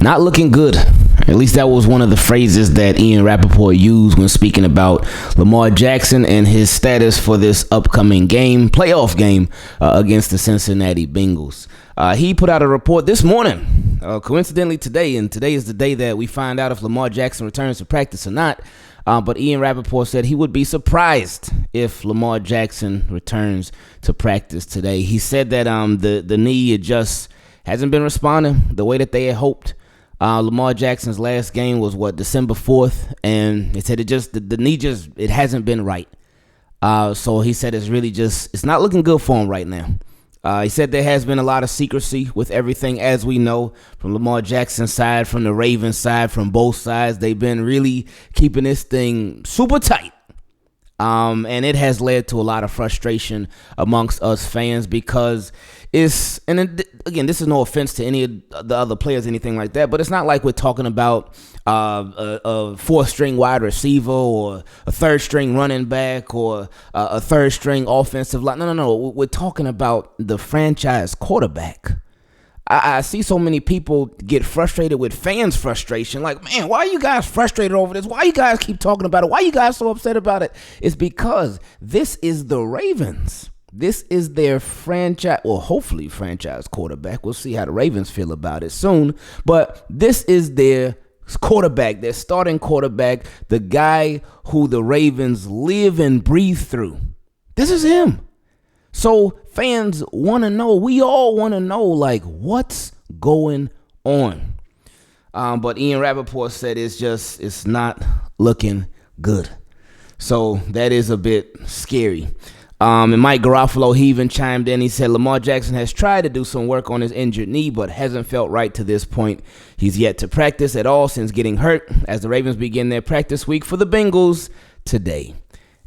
Not looking good. At least that was one of the phrases that Ian Rappaport used when speaking about Lamar Jackson and his status for this upcoming playoff game against the Cincinnati Bengals. He put out a report this morning, coincidentally today, and today is the day that we find out if Lamar Jackson returns to practice or not. But Ian Rappaport said he would be surprised if Lamar Jackson returns to practice today. He said that the knee just hasn't been responding the way that they had hoped. Lamar Jackson's last game was December 4th, and they said the knee it hasn't been right. So he said it's not looking good for him right now. He said there has been a lot of secrecy with everything, as we know, from Lamar Jackson's side, from the Ravens side, from both sides. They've been really keeping this thing super tight. And it has led to a lot of frustration amongst us fans because again, this is no offense to any of the other players, anything like that, but it's not like we're talking about a fourth-string wide receiver or a third-string running back or a third-string offensive line. No. We're talking about the franchise quarterback. I see so many people get frustrated with fans' frustration. Like, man, why are you guys frustrated over this? Why you guys keep talking about it? Why you guys so upset about it? It's because this is the Ravens. This is their hopefully franchise quarterback. We'll see how the Ravens feel about it soon. But this is their quarterback, their starting quarterback, the guy who the Ravens live and breathe through. This is him. So fans want to know, we all want to know, like, what's going on? But Ian Rappaport said it's not looking good. So that is a bit scary. And Mike Garofalo, he even chimed in. He said Lamar Jackson has tried to do some work on his injured knee, but hasn't felt right to this point. He's yet to practice at all since getting hurt as the Ravens begin their practice week for the Bengals today.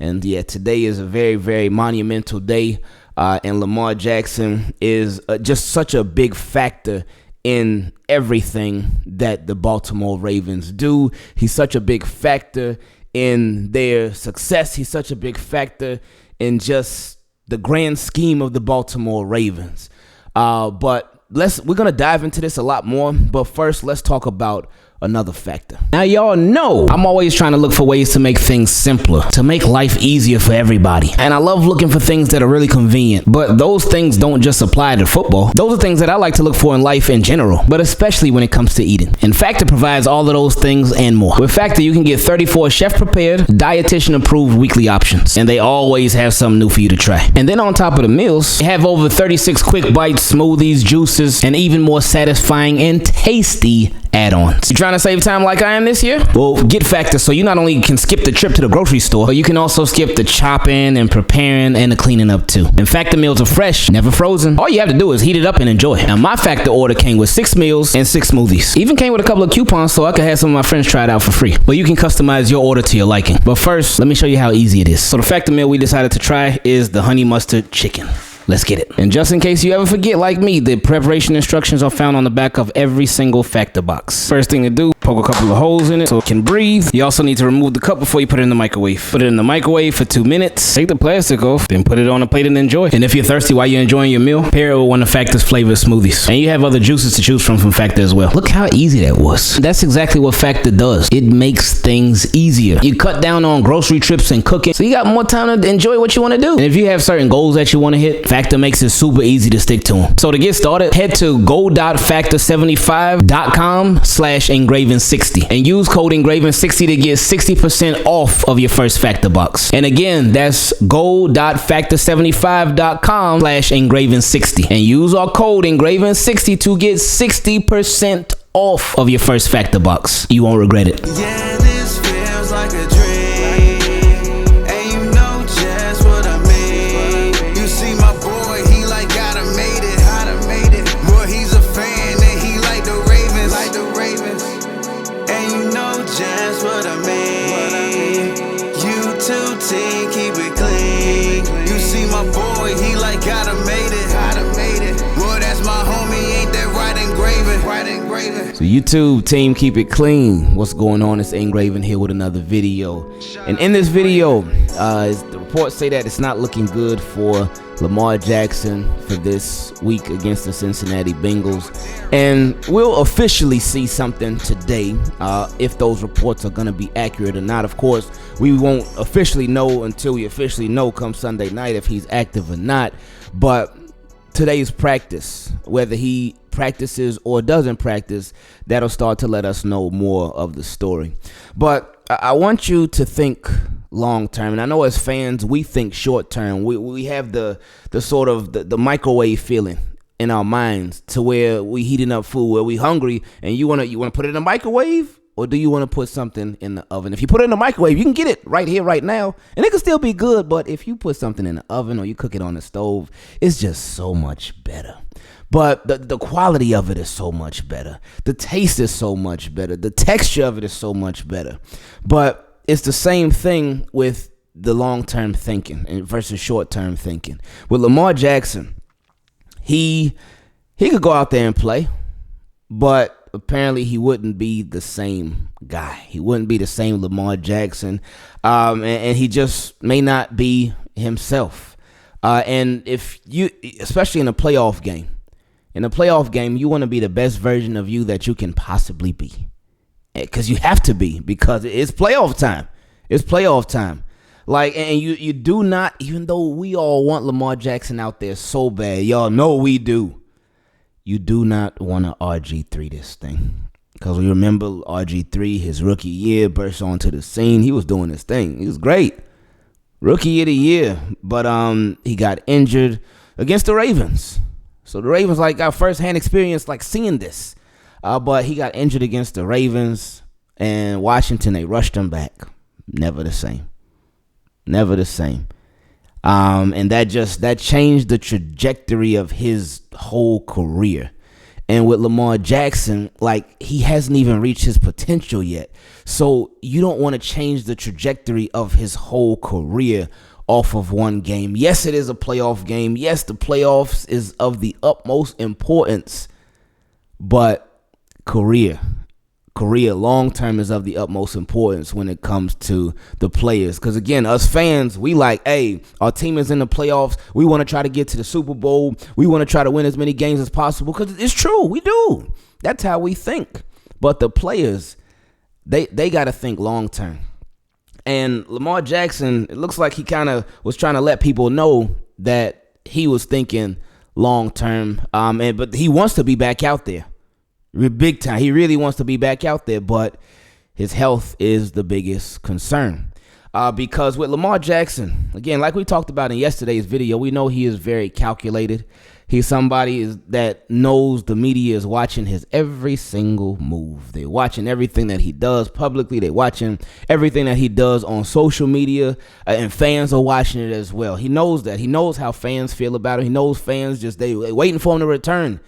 And yeah, today is a very, very monumental day. And Lamar Jackson is just such a big factor in everything that the Baltimore Ravens do. He's such a big factor in their success. He's such a big factor in just the grand scheme of the Baltimore Ravens. But we're going to dive into this a lot more. But first, let's talk about another factor. Now, y'all know I'm always trying to look for ways to make things simpler, to make life easier for everybody. And I love looking for things that are really convenient. But those things don't just apply to football. Those are things that I like to look for in life in general, but especially when it comes to eating. And Factor provides all of those things and more. With Factor, you can get 34 chef-prepared, dietitian-approved weekly options. And they always have something new for you to try. And then on top of the meals, they have over 36 quick bites, smoothies, juices, and even more satisfying and tasty add-ons. You trying to save time like I am this year? Well, get Factor so you not only can skip the trip to the grocery store, but you can also skip the chopping and preparing and the cleaning up too. And Factor meals are fresh, never frozen. All you have to do is heat it up and enjoy. Now, my Factor order came with 6 meals and 6 smoothies. Even came with a couple of coupons so I could have some of my friends try it out for free. Well, you can customize your order to your liking. But first, let me show you how easy it is. So the Factor meal we decided to try is the honey mustard chicken. Let's get it. And just in case you ever forget, like me, the preparation instructions are found on the back of every single Factor box. First thing to do, poke a couple of holes in it so it can breathe. You also need to remove the cup before you put it in the microwave. Put it in the microwave for 2 minutes. Take the plastic off, then put it on a plate and enjoy. And if you're thirsty while you're enjoying your meal, pair it with one of Factor's flavored smoothies. And you have other juices to choose from Factor as well. Look how easy that was. That's exactly what Factor does. It makes things easier. You cut down on grocery trips and cooking, so you got more time to enjoy what you want to do. And if you have certain goals that you want to hit, Factor makes it super easy to stick to them. So to get started, head to go.factor75.com/Ingraven60 and use code Ingraven60 to get 60% off of your first Factor box. And again, that's go.factor75.com/Ingraven60 and use our code Ingraven60 to get 60% off of your first Factor box. You won't regret it. Yeah, this feels like a dream. So YouTube team, keep it clean. What's going on? It's Ingraven here with another video. And in this video, the reports say that it's not looking good for Lamar Jackson for this week against the Cincinnati Bengals. And we'll officially see something today if those reports are going to be accurate or not. Of course, we won't officially know until we officially know come Sunday night if he's active or not. But today's practice, whether he practices or doesn't practice, that'll start to let us know more of the story. But I want you to think long term, and I know as fans we think short term. We have the sort of the microwave feeling in our minds to where we heating up food, where we hungry, and you wanna put it in the microwave, or do you want to put something in the oven? If you put it in the microwave, you can get it right here, right now, and it can still be good. But if you put something in the oven or you cook it on the stove, it's just so much better. But the quality of it is so much better. The taste is so much better. The texture of it is so much better. But it's the same thing with the long-term thinking versus short-term thinking. With Lamar Jackson, he could go out there and play, but apparently he wouldn't be the same guy. He wouldn't be the same Lamar Jackson, and he just may not be himself. And if you, especially in a playoff game, you want to be the best version of you that you can possibly be. Because you have to be, because it's playoff time. It's playoff time. Like, and you do not, even though we all want Lamar Jackson out there so bad, y'all know we do. You do not want to RG3 this thing. Because we remember RG3, his rookie year, burst onto the scene. He was doing his thing. He was great. Rookie of the year. But he got injured against the Ravens. So the Ravens got firsthand experience seeing this. But he got injured against the Ravens, and Washington, they rushed him back. Never the same. Never the same. And that changed the trajectory of his whole career. And with Lamar Jackson, he hasn't even reached his potential yet. So you don't want to change the trajectory of his whole career off of one game. Yes, it is a playoff game. Yes, the playoffs is of the utmost importance, but career long term is of the utmost importance when it comes to the players. Because again, us fans, we hey, our team is in the playoffs. We want to try to get to the Super Bowl. We want to try to win as many games as possible, because it's true, we do. That's how we think. But the players, they got to think long term. And Lamar Jackson, it looks like he kind of was trying to let people know that he was thinking long term. But he wants to be back out there. Big time. He really wants to be back out there, but his health is the biggest concern. Because with Lamar Jackson, again, like we talked about in yesterday's video, we know he is very calculated. He's somebody that knows the media is watching his every single move. They're watching everything that he does publicly. They're watching everything that he does on social media, and fans are watching it as well. He knows that. He knows how fans feel about it. He knows fans they waiting for him to return.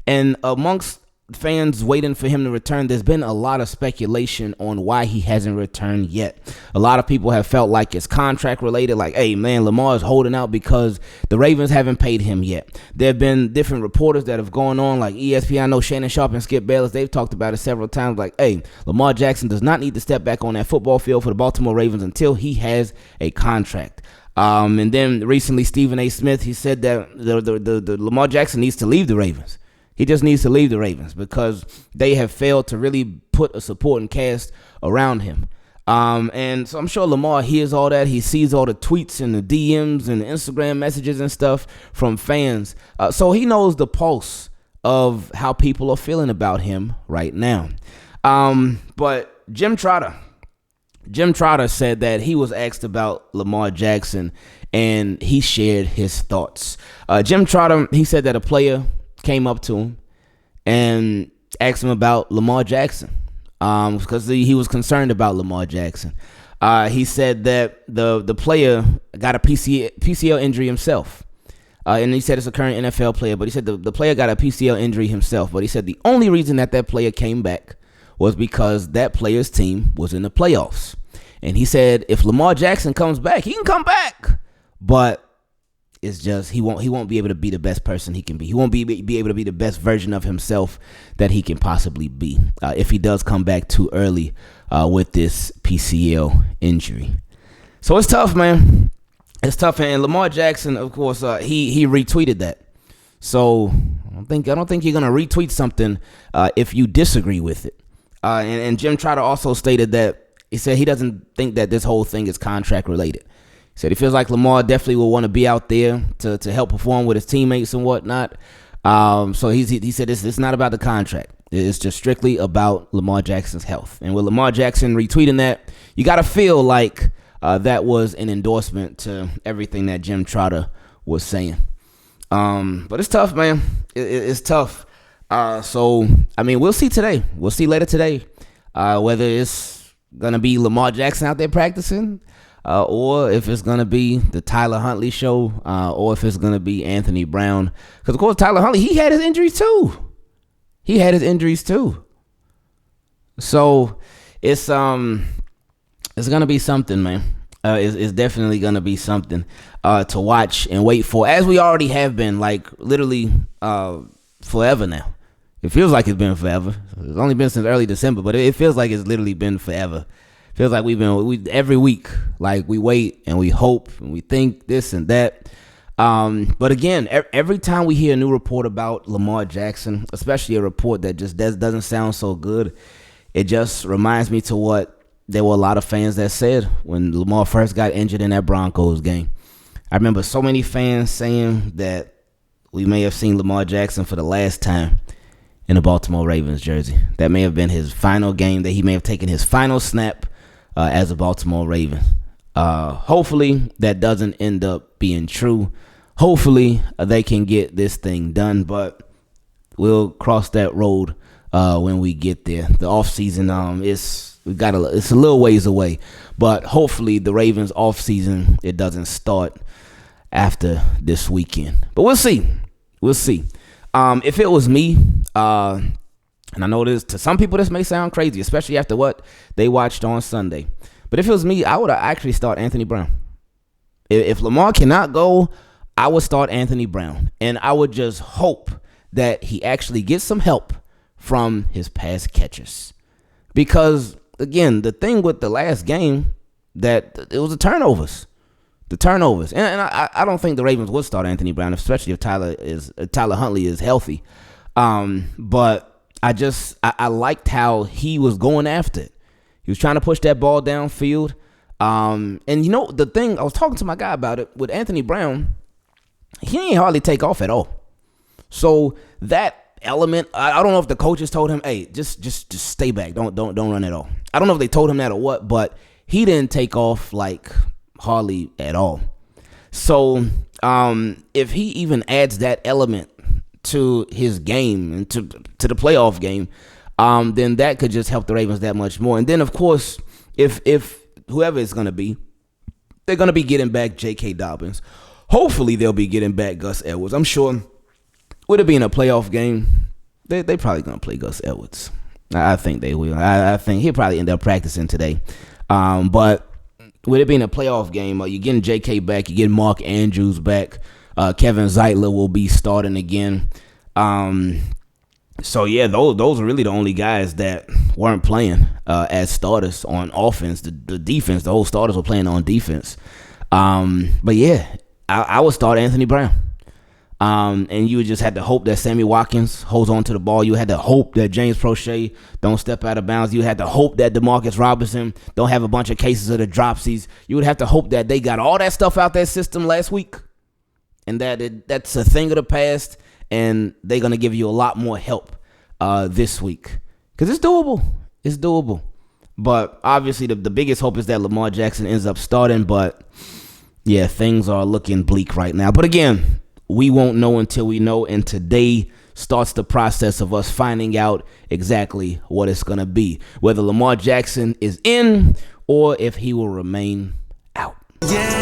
And amongst fans waiting for him to return, there's been a lot of speculation on why he hasn't returned yet. A lot of people have felt like it's contract related, hey man, Lamar is holding out because the Ravens haven't paid him yet. There have been different reporters that have gone on, like ESPN. I know Shannon Sharp and Skip Bayless, they've talked about it several times, hey, Lamar Jackson does not need to step back on that football field for the Baltimore Ravens until he has a contract. And then recently Stephen A. Smith, he said that the Lamar Jackson needs to leave the Ravens. He just needs to leave the Ravens because they have failed to really put a supporting cast around him. And so I'm sure Lamar hears all that. He sees all the tweets and the DMs and the Instagram messages and stuff from fans. So he knows the pulse of how people are feeling about him right now. But Jim Trotter said that he was asked about Lamar Jackson and he shared his thoughts. Jim Trotter, he said that a player came up to him and asked him about Lamar Jackson because he was concerned about Lamar Jackson. He said that the player got a PCL injury himself. And he said it's a current NFL player, but he said the player got a PCL injury himself. But he said the only reason that player came back was because that player's team was in the playoffs. And he said if Lamar Jackson comes back, he can come back. But it's just he won't be able to be the best person he can be. He won't be able to be the best version of himself that he can possibly be if he does come back too early with this PCL injury. So it's tough, man. It's tough. And Lamar Jackson, of course, he retweeted that. So I don't think you're gonna retweet something if you disagree with it. And Jim Trotter also stated that he said he doesn't think that this whole thing is contract related. He said he feels like Lamar definitely will want to be out there to help perform with his teammates and whatnot. So he said it's not about the contract. It's just strictly about Lamar Jackson's health. And with Lamar Jackson retweeting that, you got to feel like that was an endorsement to everything that Jim Trotter was saying. But it's tough, man. It's tough. So, I mean, we'll see today. We'll see later today whether it's going to be Lamar Jackson out there practicing or if it's going to be the Tyler Huntley show or if it's going to be Anthony Brown. Because, of course, Tyler Huntley, he had his injuries too. So, it's going to be something, man. It's definitely going to be something to watch and wait for, as we already have been, like, literally forever now. It feels like it's been forever. It's only been since early December, but it feels like it's literally been forever. It feels like we every week, like, we wait and we hope and we think this and that. But again, every time we hear a new report about Lamar Jackson, especially a report that just doesn't sound so good, it just reminds me to what there were a lot of fans that said when Lamar first got injured in that Broncos game. I remember so many fans saying that we may have seen Lamar Jackson for the last time in a Baltimore Ravens jersey. That may have been his final game, that he may have taken his final snap as a Baltimore Raven. Hopefully that doesn't end up being true. Hopefully they can get this thing done, but we'll cross that road when we get there. The offseason it's a little ways away, but hopefully the Ravens offseason, it doesn't start after this weekend. But we'll see. If it was me, and I know this, to some people this may sound crazy, especially after what they watched on Sunday. But if it was me, I would actually start Anthony Brown. If Lamar cannot go, I would start Anthony Brown. And I would just hope that he actually gets some help from his pass catchers. Because, again, the thing with the last game, that it was the turnovers. And I don't think the Ravens would start Anthony Brown, especially if Tyler Huntley is healthy. But I liked how he was going after it. He was trying to push that ball downfield. And you know, the thing, I was talking to my guy about it, with Anthony Brown, he ain't hardly take off at all. So that element, I don't know if the coaches told him, hey, just stay back. Don't run at all. I don't know if they told him that or what, but he didn't take off like hardly at all. So if he even adds that element to his game and to the playoff game, then that could just help the Ravens that much more. And then, of course, if whoever it's going to be, they're going to be getting back J.K. Dobbins. Hopefully they'll be getting back Gus Edwards. I'm sure with it being a playoff game, they probably going to play Gus Edwards. I think they will. I think he'll probably end up practicing today. But with it being a playoff game, you're getting J.K. back, you're getting Mark Andrews back. Kevin Zeitler will be starting again. So, yeah, those are really the only guys that weren't playing as starters on offense. The defense, the whole starters were playing on defense. But, yeah, I would start Anthony Brown. And you would just have to hope that Sammy Watkins holds on to the ball. You had to hope that James Prochet don't step out of bounds. You had to hope that DeMarcus Robinson don't have a bunch of cases of the dropsies. You would have to hope that they got all that stuff out their system last week and that's a thing of the past, and they're going to give you a lot more help this week because it's doable. But obviously the biggest hope is that Lamar Jackson ends up starting, but yeah, things are looking bleak right now. But again, we won't know until we know, and today starts the process of us finding out exactly what it's going to be, whether Lamar Jackson is in or if he will remain out. Yeah.